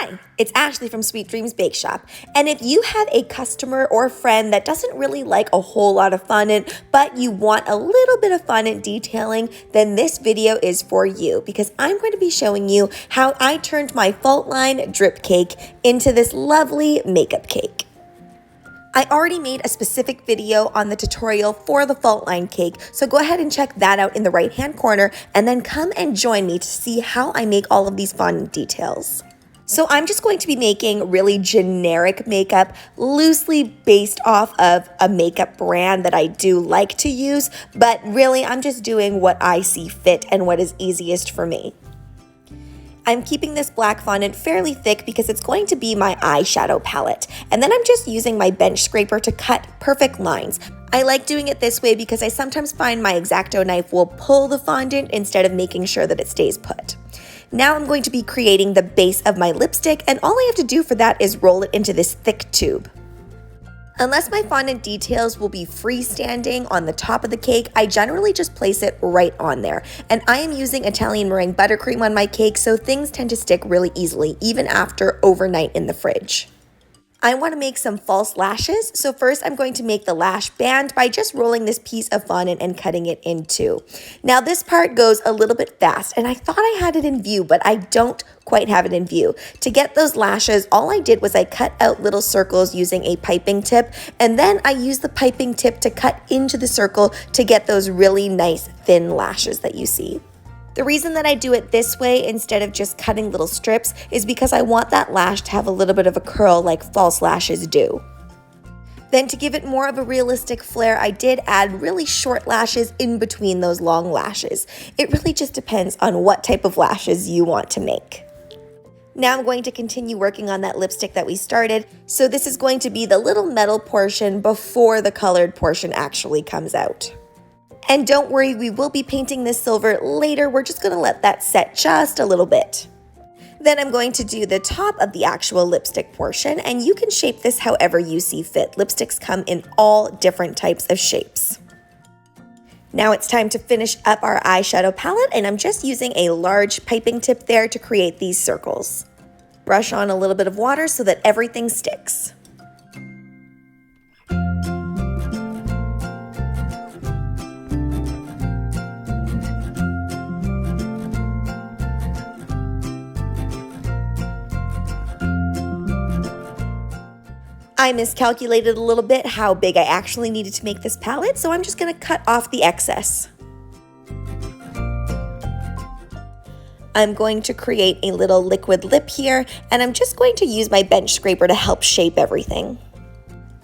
Hi, it's Ashley from Sweet Dreams Bake Shop, and if you have a customer or friend that doesn't really like a whole lot of fondant, but you want a little bit of fondant detailing, then this video is for you because I'm going to be showing you how I turned my fault line drip cake into this lovely makeup cake. I already made a specific video on the tutorial for the fault line cake, so go ahead and check that out in the right hand corner and then come and join me to see how I make all of these fondant details. So I'm just going to be making really generic makeup, loosely based off of a makeup brand that I do like to use, but really I'm just doing what I see fit and what is easiest for me. I'm keeping this black fondant fairly thick because it's going to be my eyeshadow palette, and then I'm just using my bench scraper to cut perfect lines. I like doing it this way because I sometimes find my X-Acto knife will pull the fondant instead of making sure that it stays put. Now I'm going to be creating the base of my lipstick, and all I have to do for that is roll it into this thick tube. Unless my fondant details will be freestanding on the top of the cake, I generally just place it right on there. And I am using Italian meringue buttercream on my cake, so things tend to stick really easily, even after overnight in the fridge. I want to make some false lashes, so first I'm going to make the lash band by just rolling this piece of fondant and cutting it in two. Now this part goes a little bit fast, and I thought I had it in view, but I don't quite have it in view. To get those lashes, all I did was I cut out little circles using a piping tip, and then I used the piping tip to cut into the circle to get those really nice thin lashes that you see. The reason that I do it this way instead of just cutting little strips is because I want that lash to have a little bit of a curl like false lashes do. Then to give it more of a realistic flair, I did add really short lashes in between those long lashes. It really just depends on what type of lashes you want to make. Now I'm going to continue working on that lipstick that we started. So this is going to be the little metal portion before the colored portion actually comes out. And don't worry, we will be painting this silver later. We're just going to let that set just a little bit. Then I'm going to do the top of the actual lipstick portion, and you can shape this however you see fit. Lipsticks come in all different types of shapes. Now it's time to finish up our eyeshadow palette, and I'm just using a large piping tip there to create these circles. Brush on a little bit of water so that everything sticks. I miscalculated a little bit how big I actually needed to make this palette, so I'm just going to cut off the excess. I'm going to create a little liquid lip here, and I'm just going to use my bench scraper to help shape everything.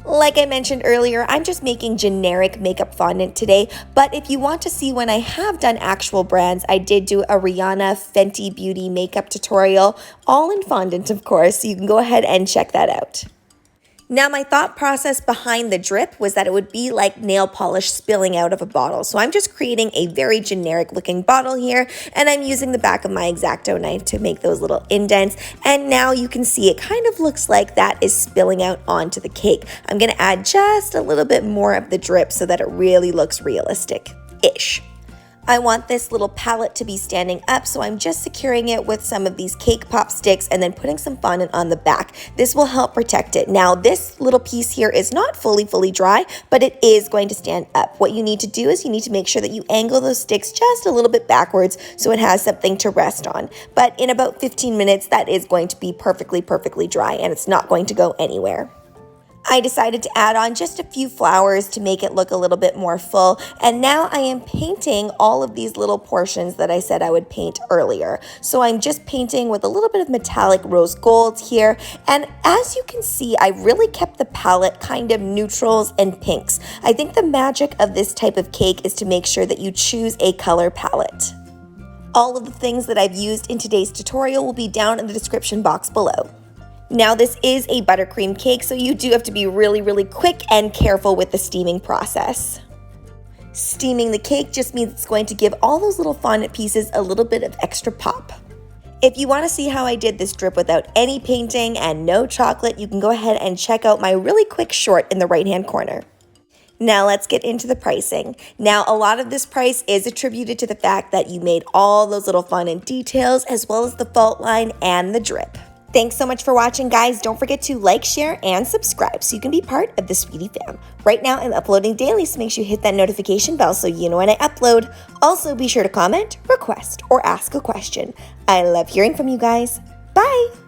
Like I mentioned earlier, I'm just making generic makeup fondant today, but if you want to see when I have done actual brands, I did do a Rihanna Fenty Beauty makeup tutorial, all in fondant of course, so you can go ahead and check that out. Now my thought process behind the drip was that it would be like nail polish spilling out of a bottle. So I'm just creating a very generic looking bottle here, and I'm using the back of my X-Acto knife to make those little indents. And now you can see it kind of looks like that is spilling out onto the cake. I'm gonna add just a little bit more of the drip so that it really looks realistic-ish. I want this little palette to be standing up, so I'm just securing it with some of these cake pop sticks and then putting some fondant on the back. This will help protect it. Now, this little piece here is not fully dry, but it is going to stand up. What you need to do is you need to make sure that you angle those sticks just a little bit backwards so it has something to rest on. But in about 15 minutes, that is going to be perfectly dry, and it's not going to go anywhere. I decided to add on just a few flowers to make it look a little bit more full, and now I am painting all of these little portions that I said I would paint earlier. So I'm just painting with a little bit of metallic rose gold here, and as you can see, I really kept the palette kind of neutrals and pinks. I think the magic of this type of cake is to make sure that you choose a color palette. All of the things that I've used in today's tutorial will be down in the description box below. Now this is a buttercream cake, so you do have to be really quick and careful with the steaming process. Steaming the cake just means it's going to give all those little fondant pieces a little bit of extra pop. If you want to see how I did this drip without any painting and no chocolate, you can go ahead and check out my really quick short in the right hand corner. Now let's get into the pricing. Now a lot of this price is attributed to the fact that you made all those little fondant details as well as the fault line and the drip. Thanks so much for watching, guys. Don't forget to like, share, and subscribe so you can be part of the Sweetie fam. Right now, I'm uploading daily, so make sure you hit that notification bell so you know when I upload. Also, be sure to comment, request, or ask a question. I love hearing from you guys. Bye!